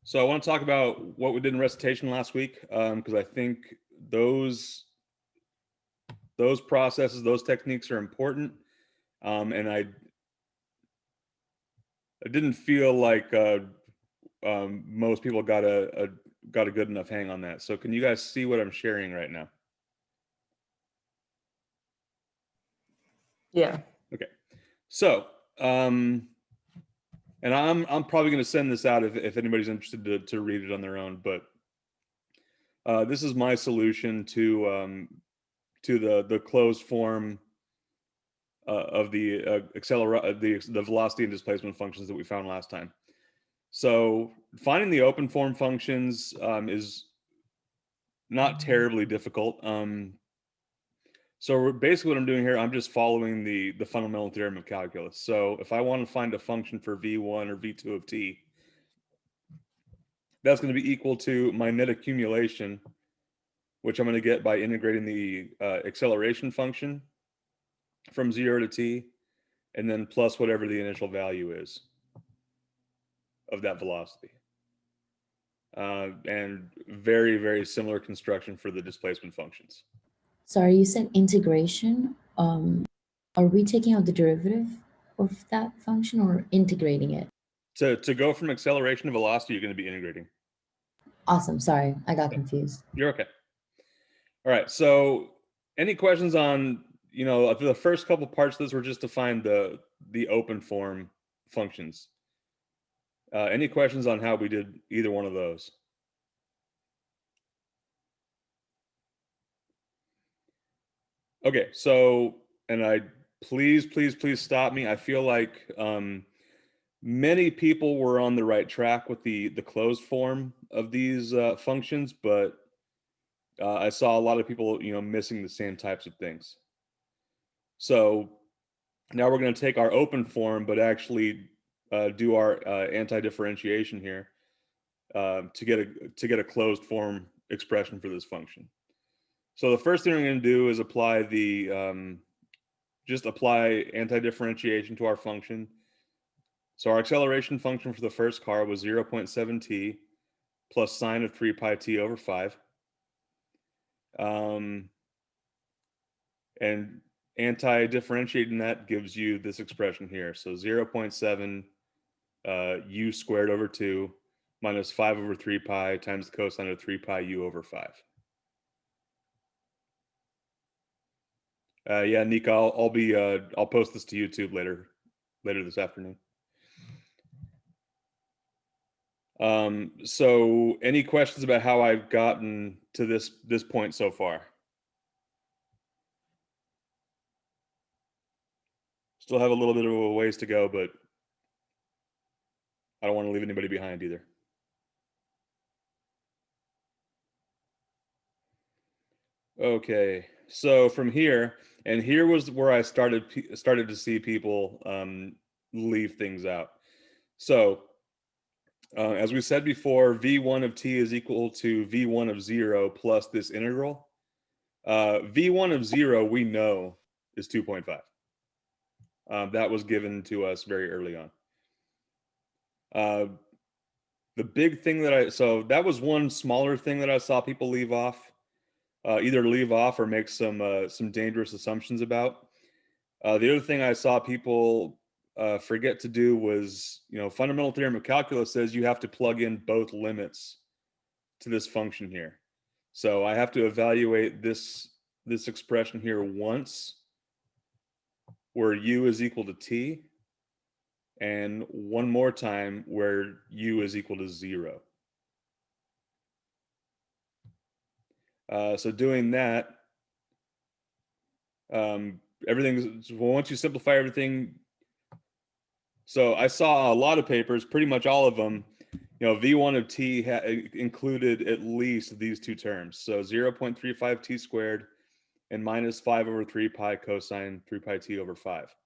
So I want to talk about what we did in recitation last week, because I think those those processes, those techniques are important, and I didn't feel like most people got a good enough hang on that. So can you guys see what I'm sharing right now? Yeah. Okay. So and I'm probably going to send this out if anybody's interested to read it on their own, but this is my solution to the closed form of the the velocity and displacement functions that we found last time. So finding the open form functions is not terribly difficult. So basically what I'm doing here, I'm just following the fundamental theorem of calculus. So if I want to find a function for v1 or v2 of t, that's going to be equal to my net accumulation, which I'm going to get by integrating the acceleration function from 0 to t, and then plus whatever the initial value is of that velocity. And very, very similar construction for the displacement functions. Sorry, you said integration. Are we taking out the derivative of that function or integrating it? To go from acceleration to velocity, you're going to be integrating. Awesome. Sorry, I got confused. You're okay. All right. So any questions on, the first couple parts of this were just to find the open form functions. Any questions on how we did either one of those? Okay. So, and please stop me. I feel like many people were on the right track with the closed form of these functions, but I saw a lot of people, missing the same types of things. So now we're going to take our open form, but actually do our anti-differentiation here to get a closed form expression for this function. So the first thing we're going to do is apply just apply anti-differentiation to our function. So our acceleration function for the first car was 0.7 t plus sine of 3 pi t over 5. And anti-differentiating that gives you this expression here. So 0.7 u squared over 2 minus 5 over 3 pi times the cosine of 3 pi u over 5. Yeah, Nick, I'll post this to YouTube later this afternoon. So any questions about how I've gotten to this point so far? Still have a little bit of a ways to go, but I don't want to leave anybody behind either. Okay, so from here, and here was where I started to see people leave things out. So as we said before, v1 of t is equal to v1 of 0 plus this integral. v1 of 0 we know is 2.5. That was given to us very early on. The big thing so that was one smaller thing that I saw people leave off. Either leave off or make some dangerous assumptions about. The other thing I saw people forget to do was, fundamental theorem of calculus says you have to plug in both limits to this function here. So I have to evaluate this expression here once, where u is equal to t, and one more time where u is equal to 0. So doing that, once you simplify everything, so I saw a lot of papers, pretty much all of them, v1 of t included at least these two terms. So 0.35 t squared and minus 5 over 3 pi cosine 3 pi t over 5.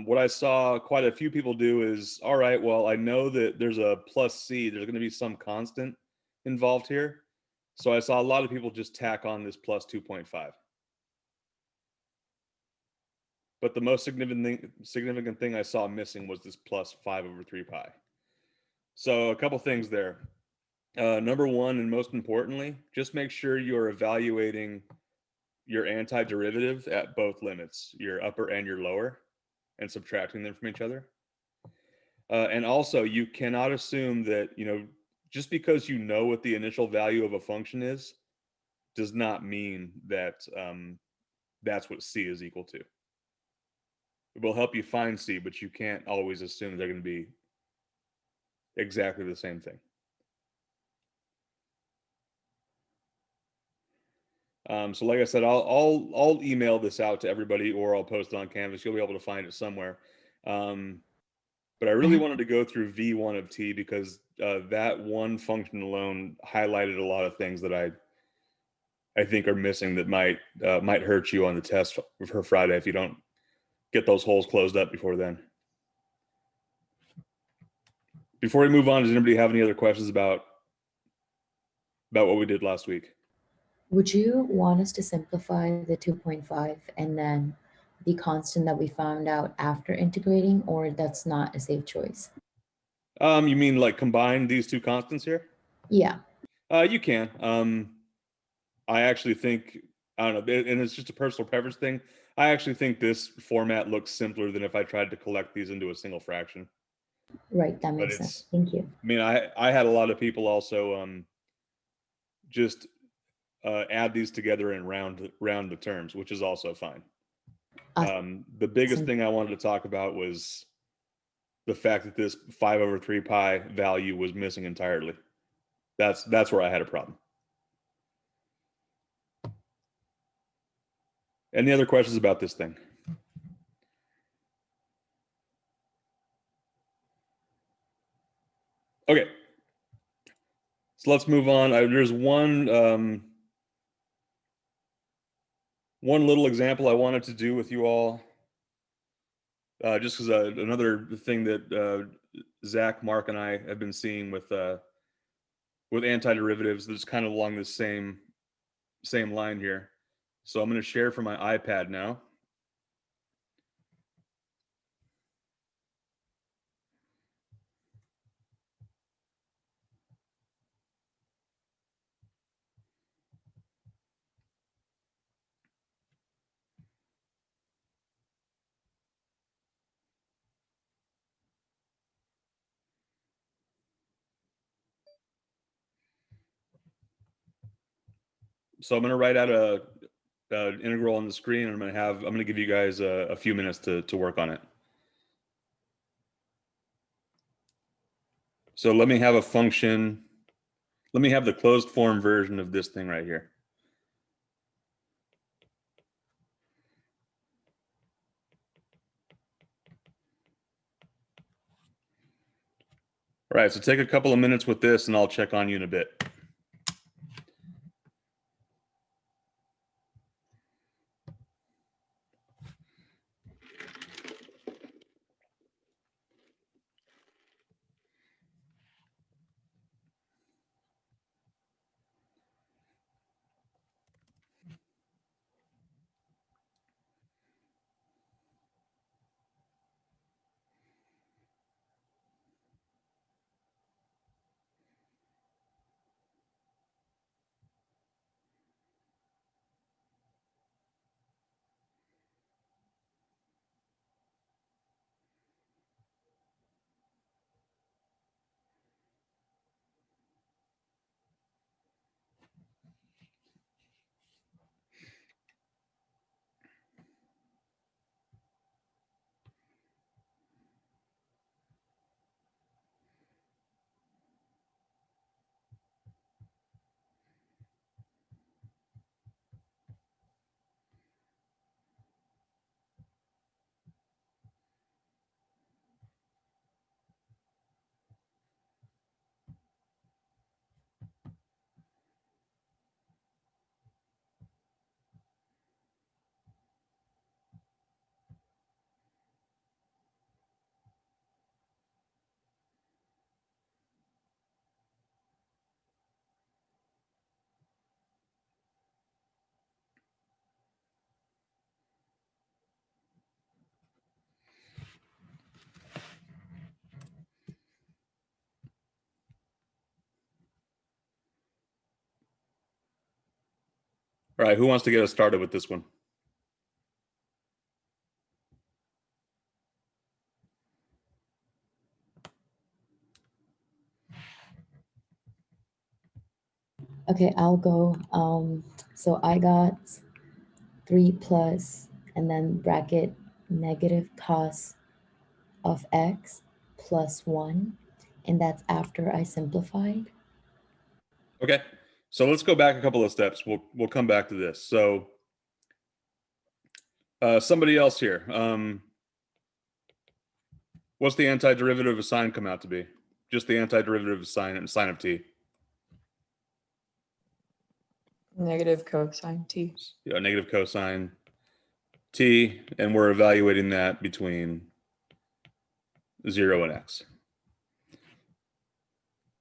What I saw quite a few people do is, all right, well, I know that there's a plus c, there's going to be some constant involved here. So I saw a lot of people just tack on this plus 2.5. But the most significant thing I saw missing was this plus 5 over 3 pi. So a couple things there. Number one, and most importantly, just make sure you're evaluating your antiderivative at both limits, your upper and your lower, and subtracting them from each other. And also, you cannot assume that, just because you know what the initial value of a function is, does not mean that that's what C is equal to. It will help you find C, but you can't always assume they're going to be exactly the same thing. So like I said, I'll email this out to everybody, or I'll post it on Canvas. You'll be able to find it somewhere. But I really I wanted to go through V1 of T because that one function alone highlighted a lot of things that I think are missing that might hurt you on the test for Friday if you don't get those holes closed up before then. Before we move on, does anybody have any other questions about what we did last week? Would you want us to simplify the 2.5 and then the constant that we found out after integrating, or that's not a safe choice? You mean like combine these two constants here? Yeah, You can. I actually think, I don't know, and it's just a personal preference thing. I actually think this format looks simpler than if I tried to collect these into a single fraction. right. That But makes sense. it's, Thank you. I mean, I had a lot of people also just add these together and round the terms, which is also fine. The biggest Awesome. thing I wanted to talk about was the fact that this 5/3 pi value was missing entirely. That's where I had a problem. Any other questions about this thing? Okay, so let's move on. There's one little example I wanted to do with you all, just because another thing that Zach, Mark, and I have been seeing with antiderivatives that's kind of along the same line here. So I'm going to share from my iPad now. So I'm going to write out a integral on the screen, and I'm going to give you guys a few minutes to work on it. So let me have a function. Let me have the closed form version of this thing right here. All right, so take a couple of minutes with this, and I'll check on you in a bit. All right, who wants to get us started with this one? Okay, I'll go. So I got 3 plus and then bracket negative cos of x plus 1, and that's after I simplified. Okay, so let's go back a couple of steps. We'll come back to this. So somebody else here. What's the antiderivative of sine come out to be? Just the antiderivative of sine and sine of t. Negative cosine t. Yeah, negative cosine t, and we're evaluating that between 0 and x.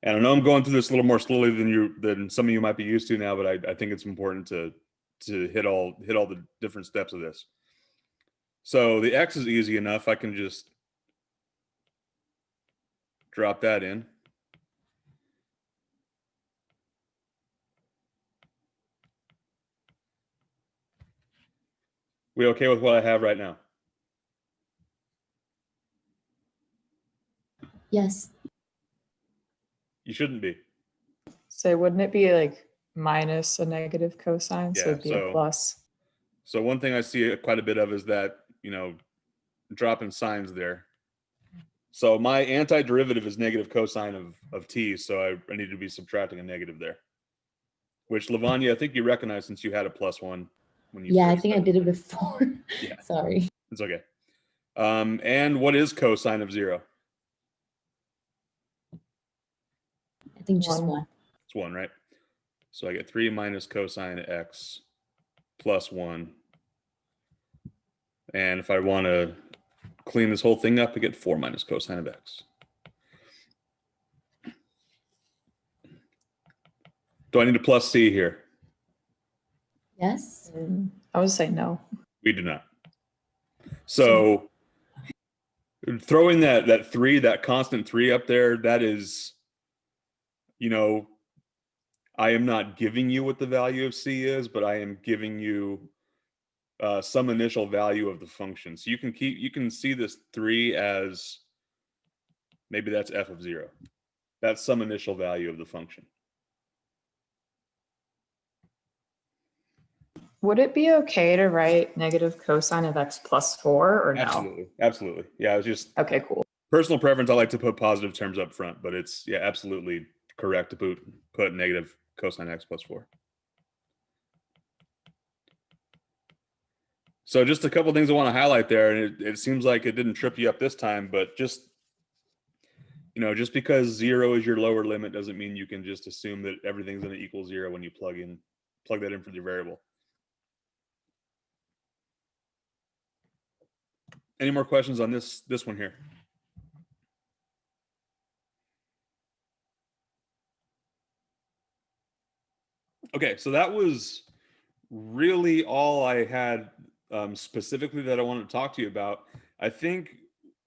And I know I'm going through this a little more slowly than some of you might be used to now, but I think it's important to hit all the different steps of this. So the x is easy enough. I can just drop that in. We okay with what I have right now? Yes. You shouldn't be. So wouldn't it be like minus a negative cosine? So Yeah, it'd be a plus. So one thing I see quite a bit of is that, dropping signs there. So my antiderivative is negative cosine of t, so I need to be subtracting a negative there. Which, Lavanya, I think you recognize since you had a plus one when you Yeah, I first think I did it before. Yeah. Sorry. It's okay. And what is cosine of 0? I think just 1. 1. It's 1, right? So I get 3 minus cosine x plus 1. And if I want to clean this whole thing up, I get 4 minus cosine of x. Do I need a plus c here? Yes. I would say no. We do not. So throwing that 3, that constant 3 up there, that is, I am not giving you what the value of c is, but I am giving you some initial value of the function. So you can see this 3 as maybe that's f of 0. That's some initial value of the function. Would it be okay to write negative cosine of x plus 4 or no? Absolutely. Yeah, it's just Okay, cool. personal preference. I like to put positive terms up front, but it's absolutely correct to put negative cosine x plus 4. So just a couple things I want to highlight there, and it seems like it didn't trip you up this time, but just because 0 is your lower limit doesn't mean you can just assume that everything's going to equal 0 when you plug that in for the variable. Any more questions on this one here? Okay, so that was really all I had specifically that I wanted to talk to you about. I think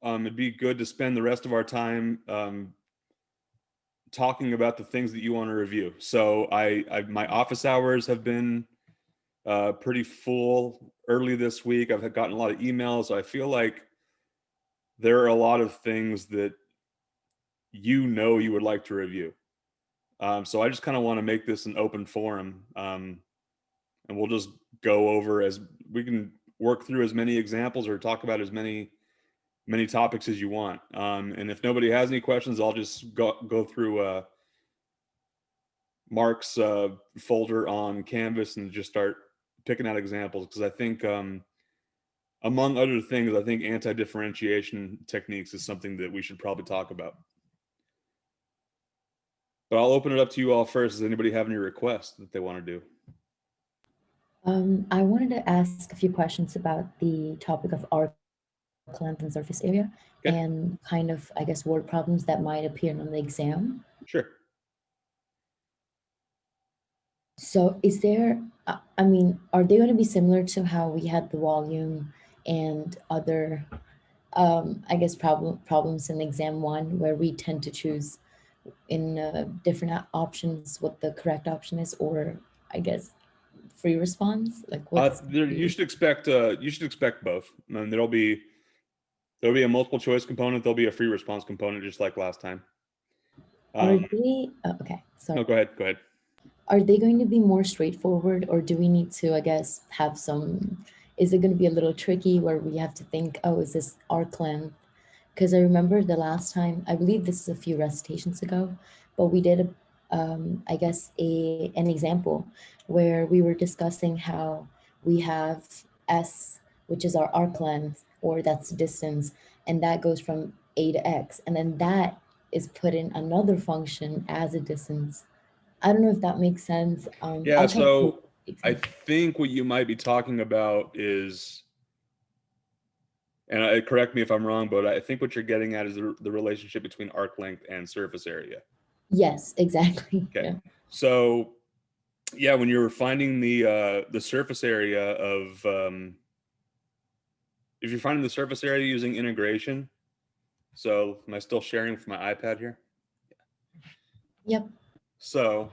it'd be good to spend the rest of our time talking about the things that you want to review. So my office hours have been pretty full early this week. I've gotten a lot of emails. I feel like there are a lot of things that you would like to review. So I just kind of want to make this an open forum, and we'll just go over as we can work through as many examples or talk about as many topics as you want. And if nobody has any questions, I'll just go through Mark's folder on Canvas and just start picking out examples, because I think among other things, I think anti-differentiation techniques is something that we should probably talk about. But I'll open it up to you all first. Does anybody have any requests that they want to do? I wanted to ask a few questions about the topic of arc length and surface area, Okay. and kind of, I guess, word problems that might appear on the exam. Sure. So is there, I mean, are they going to be similar to how we had the volume and other, I guess, problems in exam 1, where we tend to choose in different options what the correct option is, or I guess free response? Like what's You should expect both. And there'll be a multiple choice component. There'll be a free response component, just like last time. are they okay, sorry. No, go ahead. Go ahead. Are they going to be more straightforward, or do we need to, I guess, have some, is it going to be a little tricky where we have to think, oh, is this arc length? Because I remember the last time, I believe this is a few recitations ago, but we did, I guess, an example where we were discussing how we have S, which is our arc length, or that's distance, and that goes from A to X, and then that is put in another function as a distance. I don't know if that makes sense. Yeah, I'll try to so I think what you might be talking about is, and correct me if I'm wrong, but I think what you're getting at is the relationship between arc length and surface area. Yes, exactly. Okay. Yeah. So yeah, when you're finding the surface area of if you're finding the surface area using integration, so am I still sharing with my iPad here? Yep. So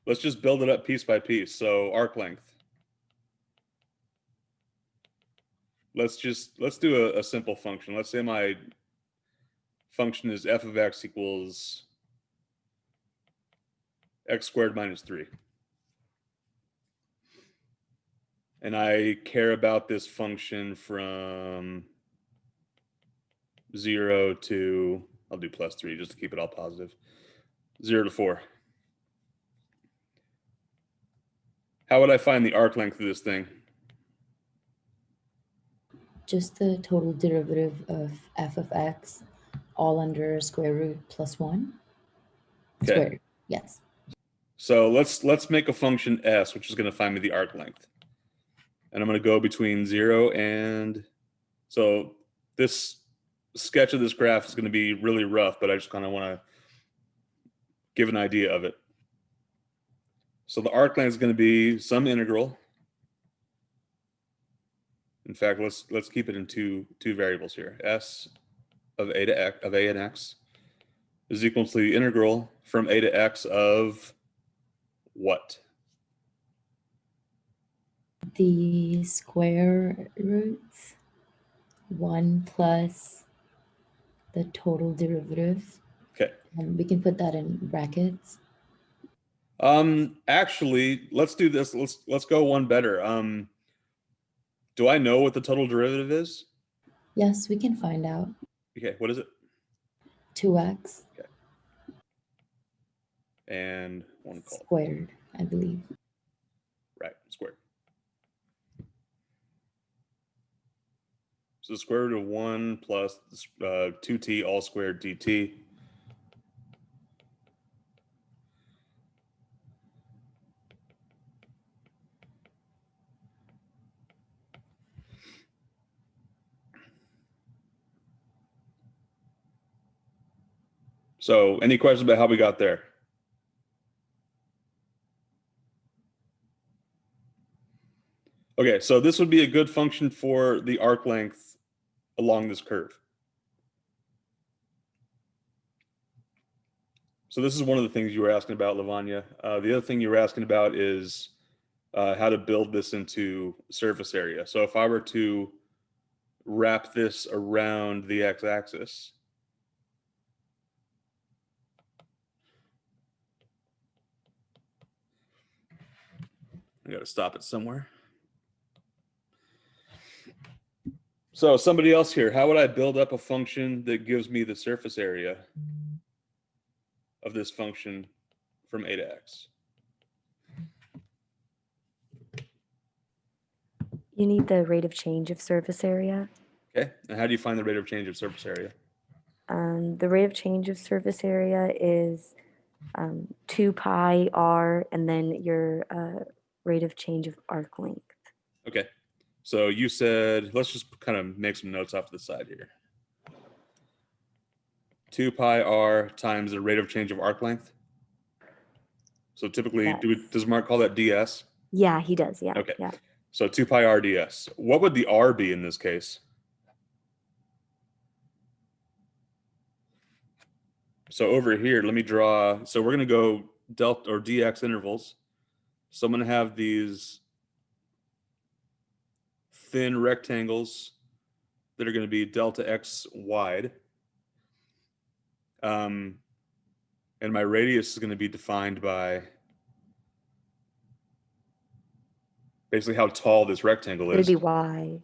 let's just build it up piece by piece. So arc length. Let's do a simple function. Let's say my function is f of x equals x squared minus 3. And I care about this function from 0 to, I'll do plus 3 just to keep it all positive, 0 to 4. How would I find the arc length of this thing? Just the total derivative of f of x, all under square root plus 1. Okay. Squared. Yes. So let's make a function s, which is going to find me the arc length. And I'm going to go between 0 and, so this sketch of this graph is going to be really rough, but I just kind of want to give an idea of it. So the arc length is going to be some integral. In fact, let's keep it in two variables here. S of a to x of a and x is equal to the integral from a to x of what? The square root 1 plus the total derivative. Okay. We can put that in brackets. Actually, let's do this. Let's go one better. Do I know what the total derivative is? Yes, we can find out. Okay, what is it? 2x. Okay. And one called squared, I believe. right, squared. So the square root of 1 plus 2t all squared dt. So any questions about how we got there? Okay, so this would be a good function for the arc length along this curve. So this is one of the things you were asking about, Lavanya. The other thing you were asking about is how to build this into surface area. So if I were to wrap this around the x-axis, I got to stop it somewhere. So somebody else here, how would I build up a function that gives me the surface area of this function from a to x? You need the rate of change of surface area. Okay, and how do you find the rate of change of surface area? The rate of change of surface area is 2 pi r, and then your rate of change of arc length. Okay, so you said, let's just kind of make some notes off to the side here. 2 pi r times the rate of change of arc length. So typically, Yes. does Mark call that ds? Yeah, he does. Yeah. Okay. Yeah. So 2 pi r ds. What would the r be in this case? So over here, let me draw. So we're going to go delta or dx intervals. So I'm going to have these thin rectangles that are going to be delta x wide. And my radius is going to be defined by basically how tall this rectangle It'd is. be y.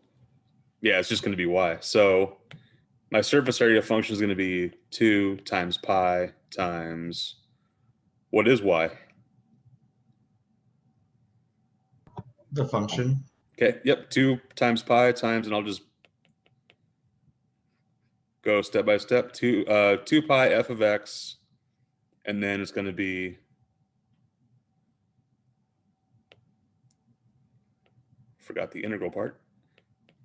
Yeah, it's just going to be y. So my surface area function is going to be 2 times pi times, what is y? The function. Okay, yep, 2 times pi times, and I'll just go step by step. 2 pi f of x, and then it's going to be, forgot the integral part,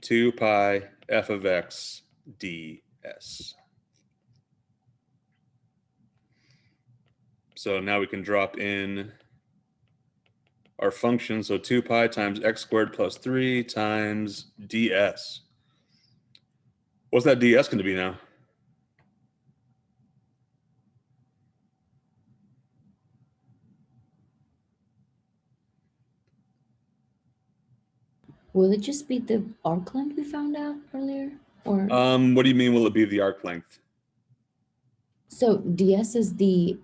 2 pi f of x ds. So now we can drop in our function. So 2 pi times x squared plus 3 times ds. What's that ds going to be now? Will it just be the arc length we found out earlier? Or What do you mean, will it be the arc length? so ds is the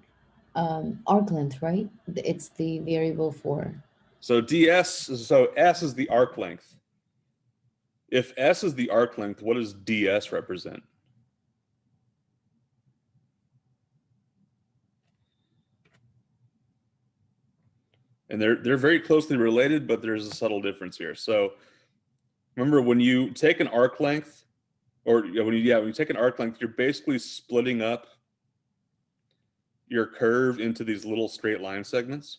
arc length, right? It's the variable for. So so s is the arc length. If s is the arc length, what does ds represent? And they're very closely related, but there's a subtle difference here. So remember, when you take an arc length, or when you take an arc length, you're basically splitting up your curve into these little straight line segments.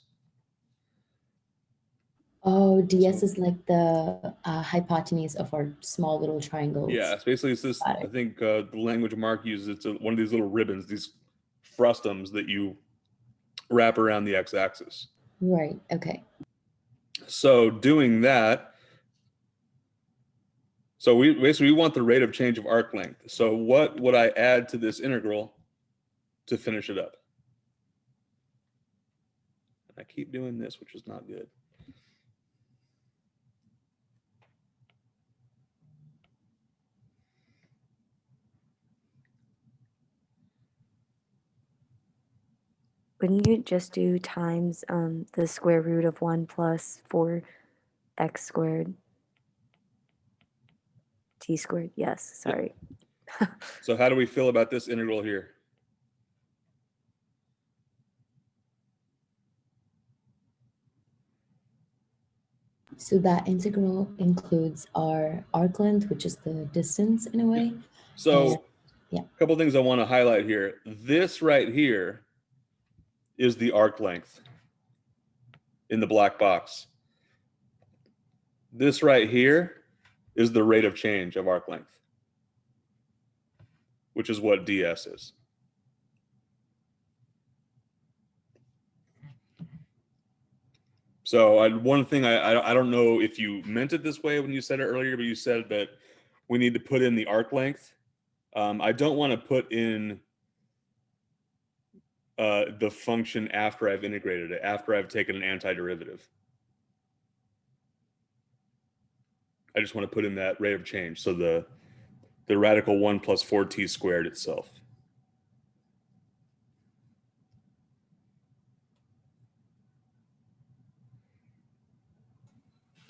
Oh, ds is like the hypotenuse of our small little triangles. Yeah, it's basically it's this. I think the language Mark uses, it's one of these little ribbons, these frustums that you wrap around the x-axis. Right. Okay. So doing that, so we basically want the rate of change of arc length. So what would I add to this integral to finish it up? I keep doing this, which is not good. Wouldn't you just do times the square root of 1 plus 4x squared? T squared, yes, sorry. So how do we feel about this integral here? So that integral includes our arc length, which is the distance in a way. So yeah. A couple things I want to highlight here. This right here is the arc length in the black box. This right here is the rate of change of arc length, which is what ds is. So one thing, I don't know if you meant it this way when you said it earlier, but you said that we need to put in the arc length. I don't want to put in the function after I've integrated it, after I've taken an antiderivative. I just want to put in that rate of change. So the radical 1 plus 4t squared itself.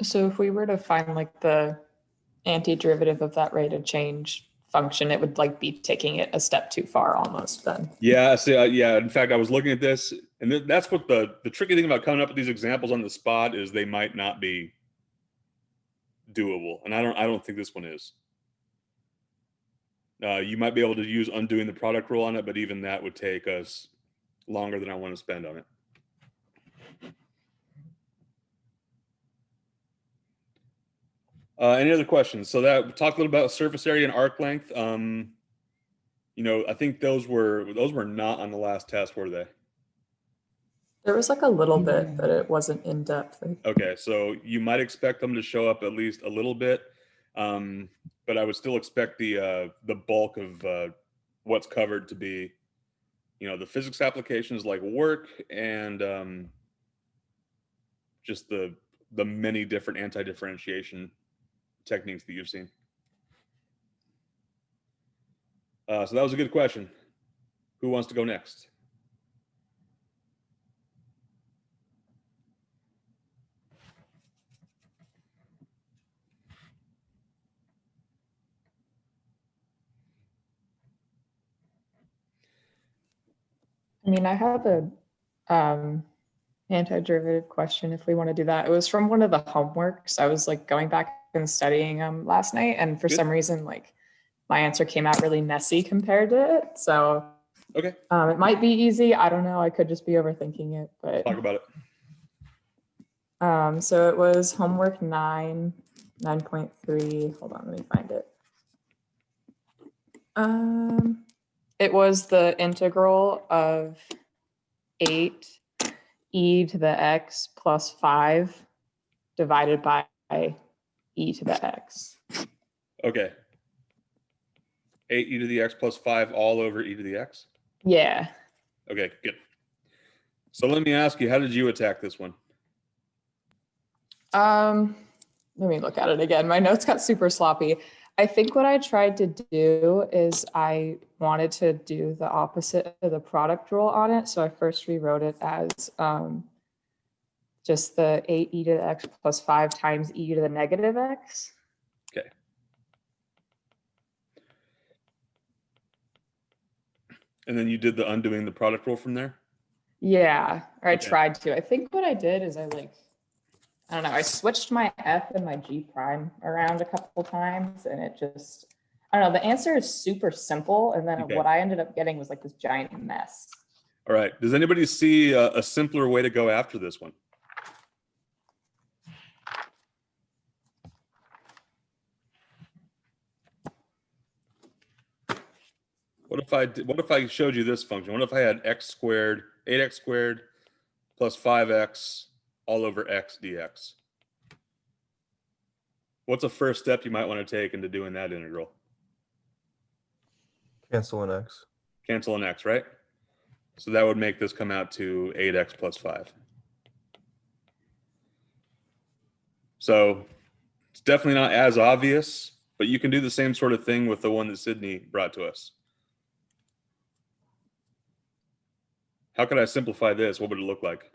So if we were to find like the antiderivative of that rate of change function, it would like be taking it a step too far almost then. Yeah, so, yeah. In fact, I was looking at this, and that's what the tricky thing about coming up with these examples on the spot is they might not be doable, and I don't think this one is. You might be able to use undoing the product rule on it, but even that would take us longer than I want to spend on it. Any other questions? So that we talked a little about surface area and arc length. You know, I think those were not on the last test, were they? There was like a little bit, but it wasn't in depth. Okay, so you might expect them to show up at least a little bit, but I would still expect the bulk of what's covered to be, you know, the physics applications like work and just the many different anti-differentiation techniques that you've seen. So that was a good question. Who wants to go next? I mean, I have a antiderivative question if we want to do that. It was from one of the homeworks. I was like going back and studying last night, and for Good. some reason, like my answer came out really messy compared to it. So Okay, it might be easy. I don't know. I could just be overthinking it, but talk about it. so it was homework 9.3. Hold on, let me find it. It was the integral of 8 e to the x plus 5 divided by e to the x. Okay. 8 e to the x plus 5 all over e to the x? Yeah. Okay, good. So let me ask you, how did you attack this one? Let me look at it again. My notes got super sloppy. I think what I tried to do is I wanted to do the opposite of the product rule on it. So I first rewrote it as just the 8 e to the x plus 5 times e to the negative x. Okay. And then you did the undoing the product rule from there? Yeah, or I Okay. tried to. I think what I did is I don't know, I switched my f and my g prime around a couple times, and it just, I don't know, the answer is super simple, and then Okay. what I ended up getting was like this giant mess. All right. Does anybody see a simpler way to go after this one? What if I showed you this function? What if I had x squared, 8x squared plus 5x all over x dx? What's a first step you might want to take into doing that integral? Cancel an x. Cancel an x, right? So that would make this come out to 8x plus 5. So it's definitely not as obvious, but you can do the same sort of thing with the one that Sydney brought to us. How could I simplify this? What would it look like?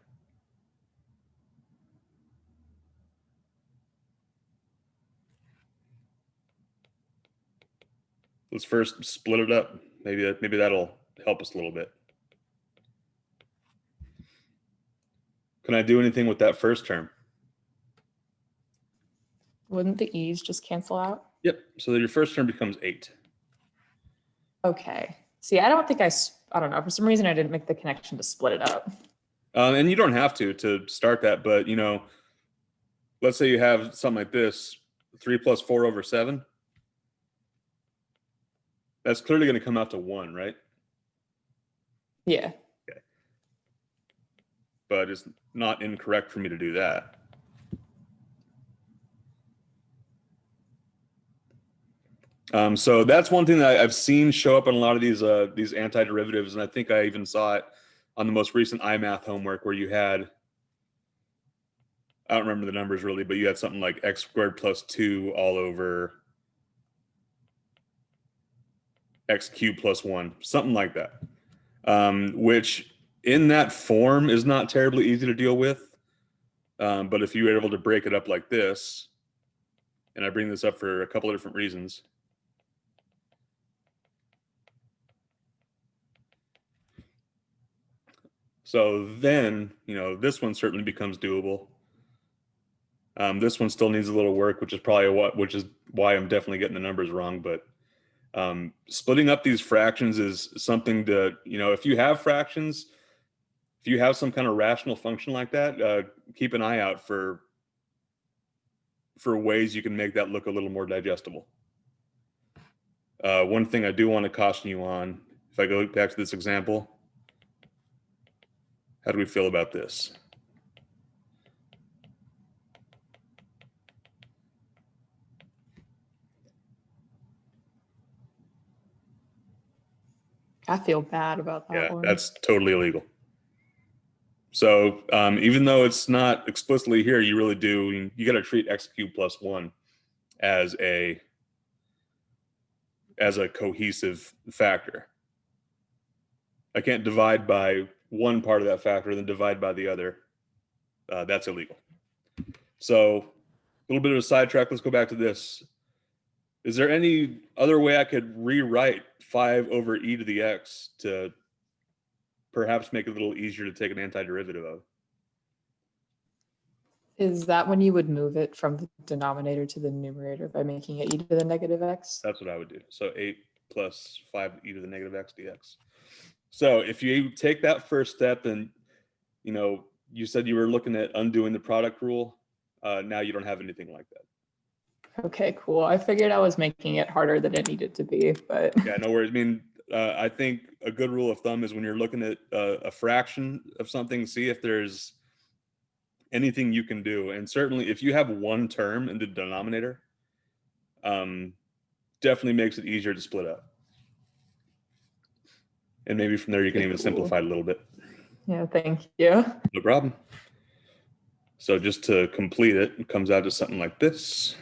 Let's first split it up. Maybe that'll help us a little bit. Can I do anything with that first term? Wouldn't the e's just cancel out? Yep. So your first term becomes 8. Okay. See, I don't think I don't know. For some reason, I didn't make the connection to split it up. And you don't have to start that, but you know, let's say you have something like this, 3 plus 4 over 7. That's clearly going to come out to 1, right? Yeah. Okay. But it's not incorrect for me to do that. So that's one thing that I've seen show up in a lot of these antiderivatives, and I think I even saw it on the most recent iMath homework where you had, I don't remember the numbers really, but you had something like x squared plus 2 all over x cubed plus 1, something like that, which in that form is not terribly easy to deal with. But if you were able to break it up like this, and I bring this up for a couple of different reasons. So then, you know, this one certainly becomes doable. This one still needs a little work, which is why I'm definitely getting the numbers wrong. But splitting up these fractions is something to, you know, if you have fractions, if you have some kind of rational function like that, keep an eye out for ways you can make that look a little more digestible. One thing I do want to caution you on, if I go back to this example, how do we feel about this? I feel bad about that Yeah, one. that's totally illegal. So even though it's not explicitly here, you really do, you got to treat x cubed plus 1 as a cohesive factor. I can't divide by one part of that factor and then divide by the other. That's illegal. So a little bit of a sidetrack. Let's go back to this. Is there any other way I could rewrite 5 over e to the x to perhaps make it a little easier to take an antiderivative of? Is that when you would move it from the denominator to the numerator by making it e to the negative x? That's what I would do. So 8 plus 5 e to the negative x dx. So if you take that first step and, you said you were looking at undoing the product rule, now you don't have anything like that. Okay, cool. I figured I was making it harder than it needed to be, but Yeah, no worries. I mean, I think a good rule of thumb is when you're looking at a fraction of something, see if there's anything you can do. And certainly if you have one term in the denominator, definitely makes it easier to split up. And maybe from there you can even simplify it a little bit. yeah, thank you. No problem. So just to complete it, it comes out to something like this.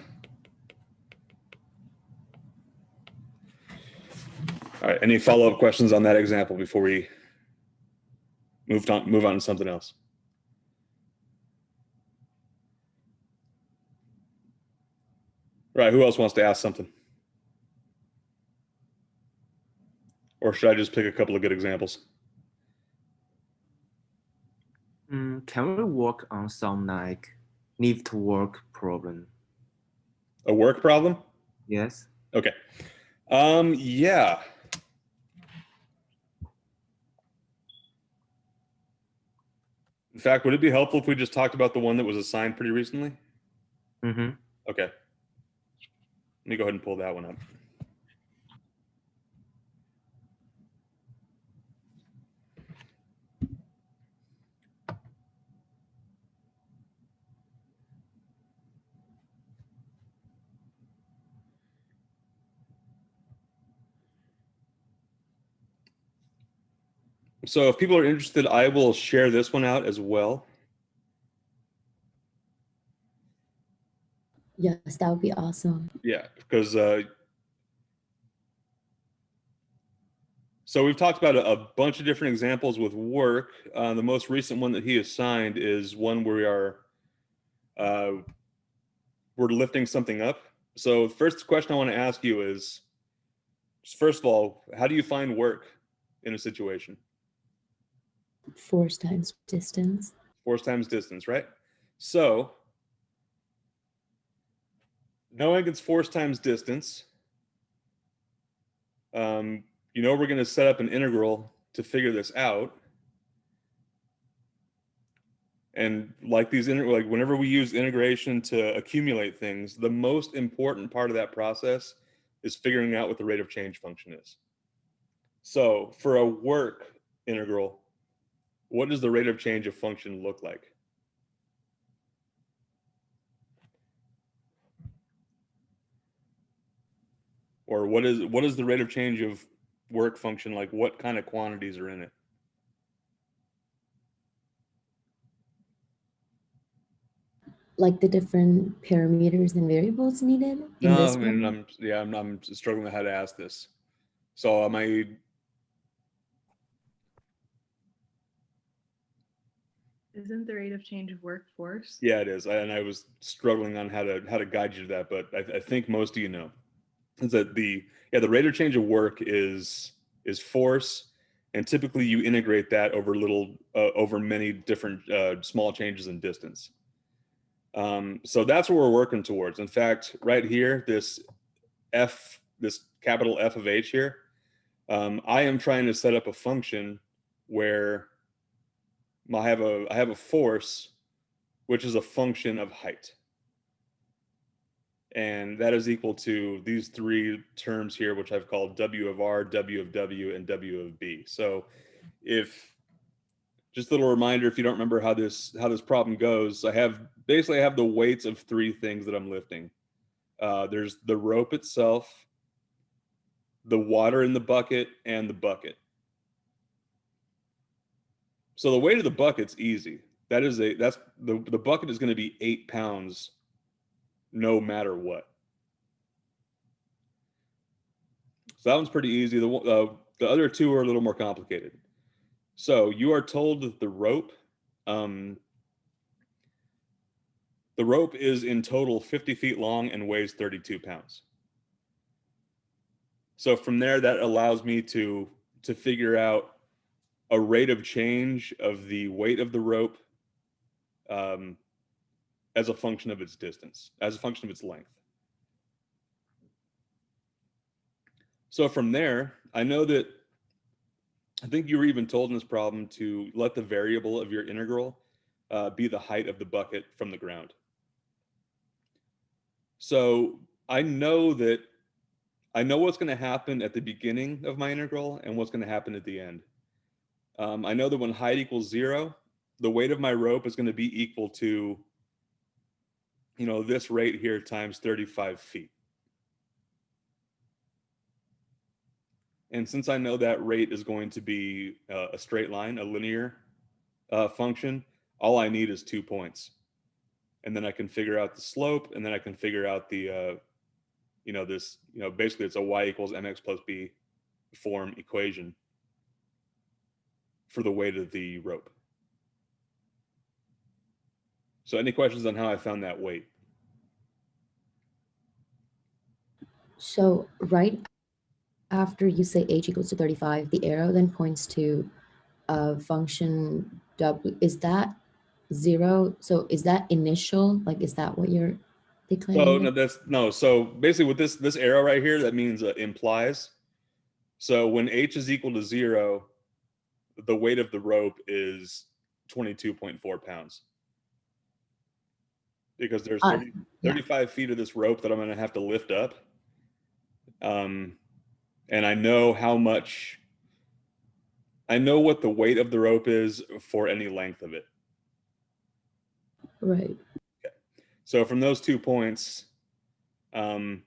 All right, any follow-up questions on that example before we move on to something else? Right, who else wants to ask something? Or should I just pick a couple of good examples? Can we work on some like need to work problem? A work problem? Yes. Okay. Yeah. In fact, would it be helpful if we just talked about the one that was assigned pretty recently? Mm-hmm. Okay. Let me go ahead and pull that one up. So if people are interested, I will share this one out as well. Yes, that would be awesome. Yeah, because so we've talked about a bunch of different examples with work. The most recent one that he assigned is one where we're lifting something up. So the first question I want to ask you is, first of all, how do you find work in a situation? Force times distance. Force times distance, right? So knowing it's force times distance, we're going to set up an integral to figure this out. And like whenever we use integration to accumulate things, the most important part of that process is figuring out what the rate of change function is. So for a work integral, what does the rate of change of function look like? Or what is the rate of change of work function like? What kind of quantities are in it? Like the different parameters and variables needed in No, this I mean, one? I'm struggling with how to ask this. So am I? Isn't the rate of change of workforce? Yeah, it is. And I was struggling on how to guide you to that, but I think most of you know is that the rate of change of work is force, and typically you integrate that over many different small changes in distance. So that's what we're working towards. In fact, right here, this capital F of H here, I am trying to set up a function where I have a force, which is a function of height. And that is equal to these three terms here, which I've called W of R, W of W, and W of B. So just a little reminder, if you don't remember how this problem goes, I have the weights of three things that I'm lifting. There's the rope itself, the water in the bucket, and the bucket. So the weight of the bucket's easy. That's the bucket is going to be 8 pounds no matter what. So that one's pretty easy. The other two are a little more complicated. So you are told that the rope is in total 50 feet long and weighs 32 pounds. So from there, that allows me to figure out a rate of change of the weight of the rope as a function of its distance, as a function of its length. So from there, I know that, I think you were even told in this problem to let the variable of your integral be the height of the bucket from the ground. So I know what's going to happen at the beginning of my integral and what's going to happen at the end. I know that when height equals 0, the weight of my rope is going to be equal to, this rate here times 35 feet. And since I know that rate is going to be a straight line, a linear function, all I need is 2 points. And then I can figure out the slope, and then I can figure out the, basically it's a y equals mx plus b form equation for the weight of the rope. So any questions on how I found that weight? So right after you say h equals to 35, the arrow then points to function w. Is that 0? So is that initial? Like, is that what you're declaring? So basically with this arrow right here, that means implies. So when h is equal to 0, the weight of the rope is 22.4 pounds. Because there's 35 feet of this rope that I'm going to have to lift up. And I know what the weight of the rope is for any length of it. Right. Okay. So from those 2 points, actually,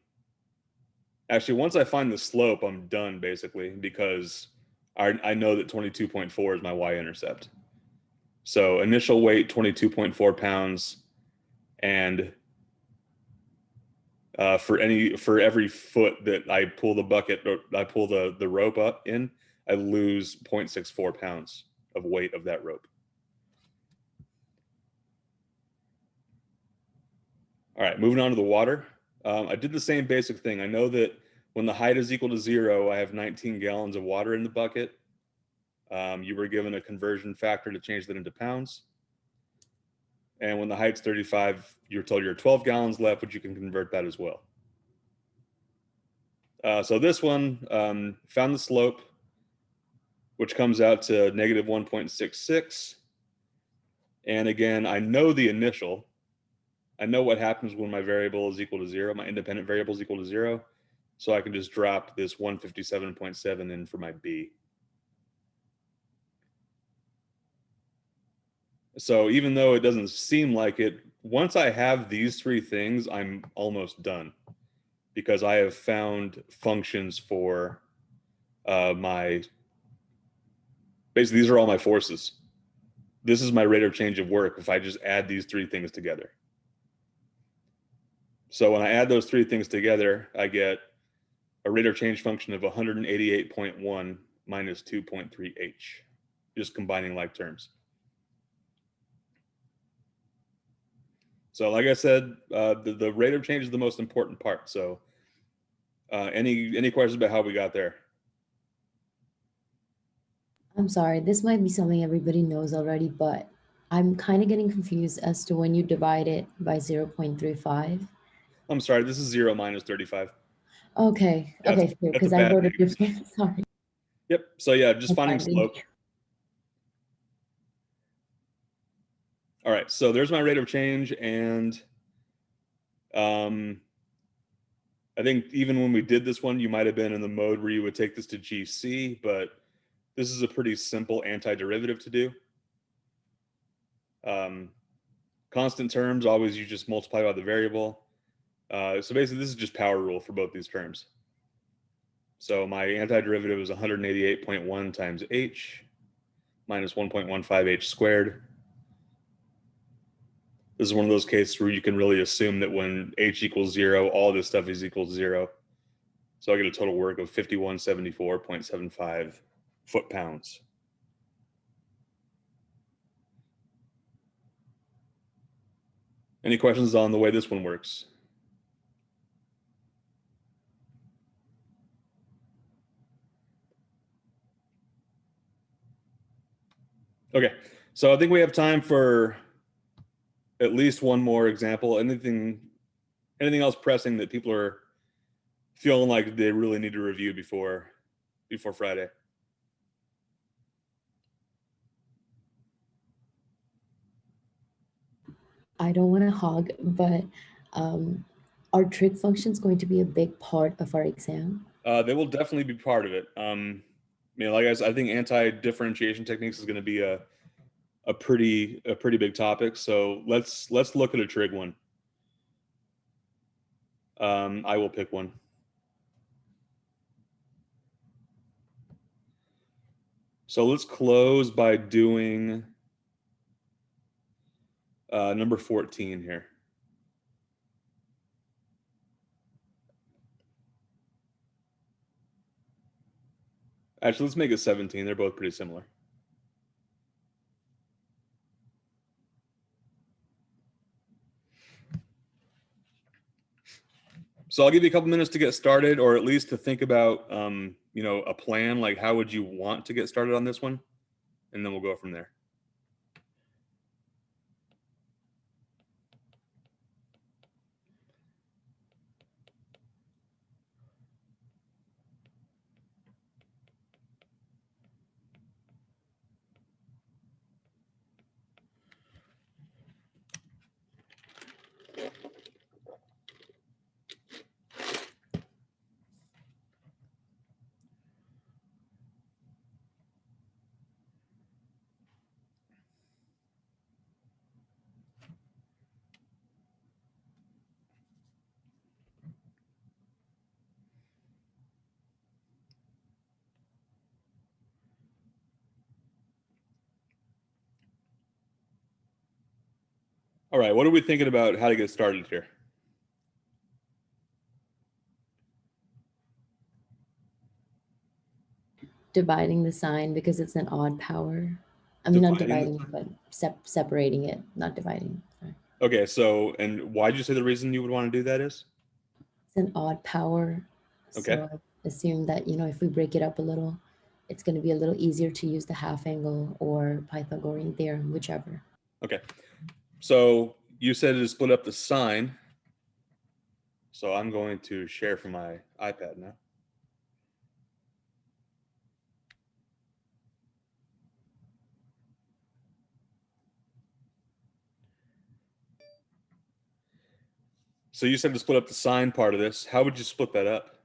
once I find the slope, I'm done basically, because I know that 22.4 is my y-intercept. So initial weight, 22.4 pounds. And for every foot that I pull the bucket, or I pull the rope up in, I lose 0.64 pounds of weight of that rope. All right, moving on to the water. I did the same basic thing. I know that when the height is equal to 0, I have 19 gallons of water in the bucket. You were given a conversion factor to change that into pounds. And when the height's 35, you're told you're 12 gallons left, but you can convert that as well. So this one, found the slope, which comes out to negative 1.66. And again, I know the initial. I know what happens when my variable is equal to 0, my independent variable is equal to 0. So I can just drop this 157.7 in for my b. So even though it doesn't seem like it, once I have these 3 things, I'm almost done, because I have found functions for basically these are all my forces. This is my rate of change of work if I just add these 3 things together. So when I add those 3 things together, I get a rate of change function of 188.1 minus 2.3h, just combining like terms. So like I said, the rate of change is the most important part. So any questions about how we got there? I'm sorry, this might be something everybody knows already, but I'm kind of getting confused as to when you divide it by 0.35. I'm sorry, this is 0 minus 35. Okay, Yeah, okay, because a I bad wrote it name. different. Sorry. Yep, so yeah, just I'm finding finding slope. All right, so there's my rate of change, and I think even when we did this one, you might have been in the mode where you would take this to GC, but this is a pretty simple antiderivative to do. Constant terms, always you just multiply by the variable. So basically this is just power rule for both these terms. So my antiderivative is 188.1 times h minus 1.15h squared. This is one of those cases where you can really assume that when h equals 0, all this stuff is equal to 0. So I get a total work of 5174.75 foot-pounds. Any questions on the way this one works? Okay, so I think we have time for at least one more example. Anything else pressing that people are feeling like they really need to review before Friday? I don't want to hog, but are trig functions going to be a big part of our exam? They will definitely be part of it. Like I said, I think anti-differentiation techniques is going to be a pretty big topic. So let's look at a trig one. I will pick one. So let's close by doing number 14 here. Actually, let's make it 17. They're both pretty similar. So I'll give you a couple minutes to get started, or at least to think about, a plan. Like, how would you want to get started on this one? And then we'll go from there. All right, what are we thinking about how to get started here? Dividing the sign because it's an odd power. I mean, not Dividing the dividing, but separating it, not dividing. Sorry. Okay, so, and why did you say the reason you would want to do that is? It's an odd power. Okay. So I assume that, if we break it up a little, it's going to be a little easier to use the half angle or Pythagorean theorem, whichever. Okay, so you said to split up the sign. So I'm going to share from my iPad now. So you said to split up the sine part of this. How would you split that up?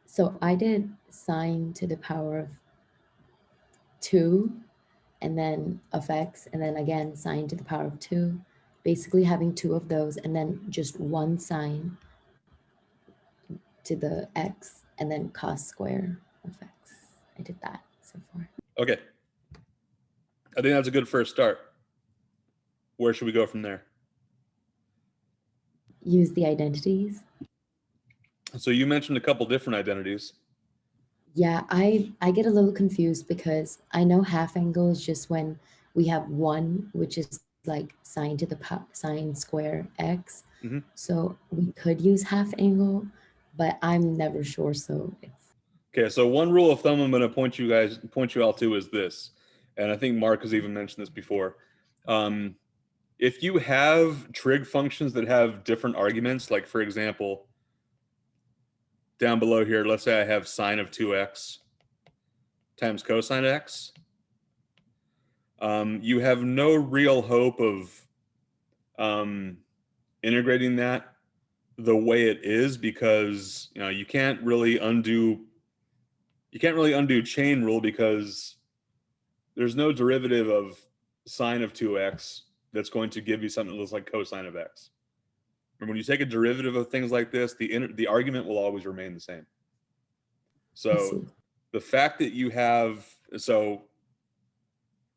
So I did sine to the power of 2 and then of x, and then again sine to the power of 2, basically having 2 of those, and then just one sine to the x, and then cos square of x. I did that so far. Okay. I think that's a good first start. Where should we go from there? Use the identities. So you mentioned a couple different identities. Yeah, I get a little confused because I know half angle is just when we have 1, which is like sine to the sine square x. Mhm. So we could use half angle, but I'm never sure. So it's Okay, so one rule of thumb I'm going to point you all to is this, and I think Mark has even mentioned this before. If you have trig functions that have different arguments, like for example, down below here, let's say I have sine of 2x times cosine x, you have no real hope of integrating that the way it is, because you can't really undo chain rule, because there's no derivative of sine of 2x that's going to give you something that looks like cosine of x. And when you take a derivative of things like this, the argument will always remain the same. I So see. the fact that you have, so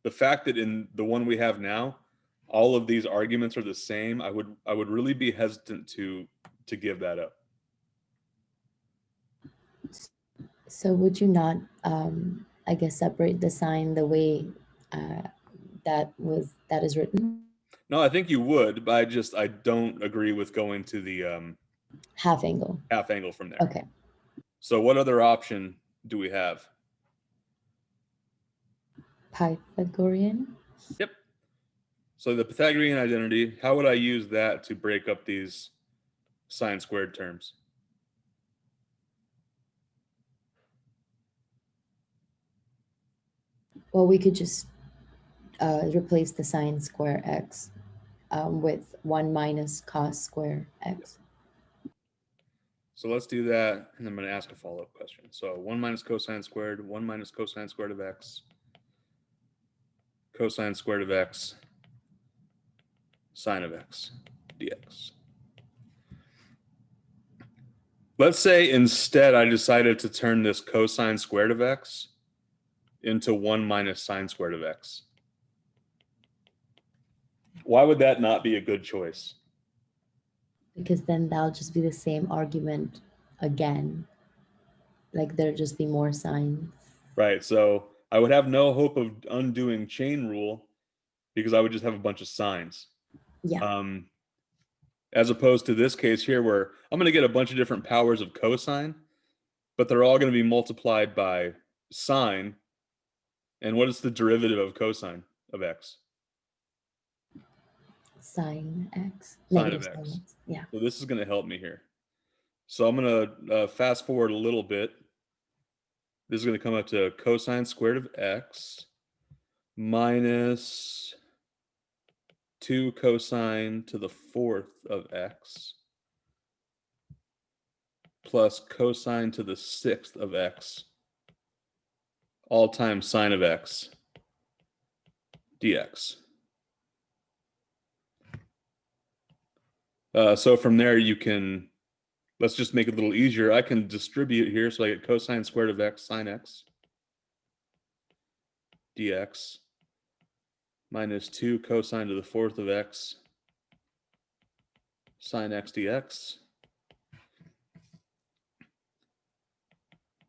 the fact that in the one we have now, all of these arguments are the same, I would really be hesitant to give that up. So would you not, I guess, separate the sign the way that is written? No, I think you would, but I don't agree with going to the Half angle. half angle from there. Okay. So what other option do we have? Pythagorean. Yep. So the Pythagorean identity, how would I use that to break up these sine squared terms? Well, we could just replace the sine square x with 1 minus cos square x. So let's do that, and I'm going to ask a follow-up question. So 1 minus cosine squared, 1 minus cosine squared of x, cosine squared of x, sine of x, dx. Let's say instead I decided to turn this cosine squared of x into 1 minus sine squared of x. Why would that not be a good choice? Because then that'll just be the same argument again. Like there'll just be more signs. Right, so I would have no hope of undoing chain rule because I would just have a bunch of signs. Yeah. As opposed to this case here where I'm going to get a bunch of different powers of cosine, but they're all going to be multiplied by sine. And what is the derivative of cosine of x? Sine x. Sine Negative of x. sine x. Yeah. So this is going to help me here. So I'm going to fast forward a little bit. This is going to come up to cosine squared of x minus 2 cosine to the 4th of x plus cosine to the 6th of x, all times sine of x dx. So from there you can, let's just make it a little easier. I can distribute here, so I get cosine squared of x sine x dx minus 2 cosine to the 4th of x sine x dx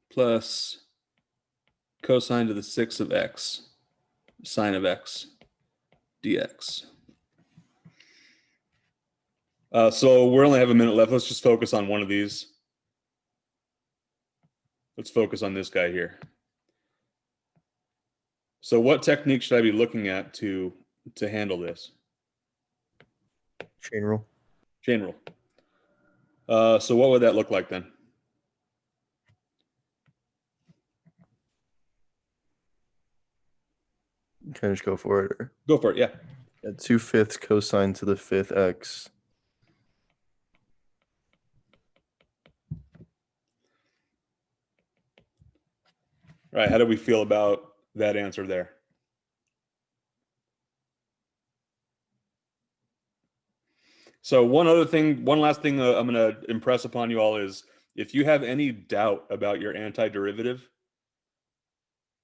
plus cosine to the 6th of x sine of x dx. So we only have a minute left. Let's just focus on one of these. Let's focus on this guy here. So what technique should I be looking at to handle this? Chain rule. Chain rule. So what would that look like then? Can I just go for it? Or? Go for it, yeah. 2/5 cosine to the 5th x. All right, how do we feel about that answer there? So one last thing I'm going to impress upon you all is if you have any doubt about your antiderivative,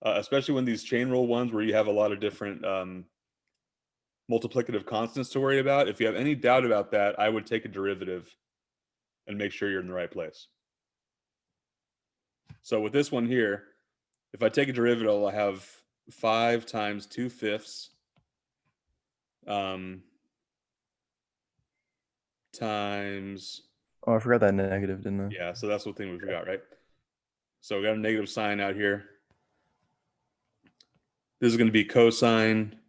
especially when these chain rule ones where you have a lot of different multiplicative constants to worry about, if you have any doubt about that, I would take a derivative and make sure you're in the right place. So with this one here, if I take a derivative, I'll have 5 times 2/5 times. Oh, I forgot that negative, didn't I? Yeah, so that's the thing we forgot, right? So we got a negative sign out here. This is going to be cosine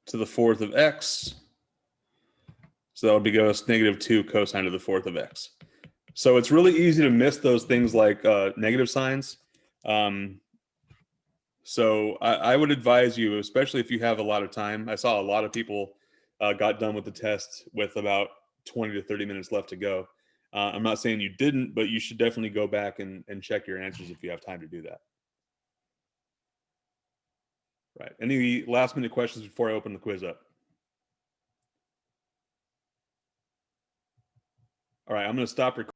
to the 4th of x. So that would be negative 2 cosine to the 4th of x. So it's really easy to miss those things like negative signs. So I would advise you, especially if you have a lot of time. I saw a lot of people got done with the test with about 20 to 30 minutes left to go. I'm not saying you didn't, but you should definitely go back and check your answers if you have time to do that. Right. Any last minute questions before I open the quiz up? All right, I'm going to stop recording.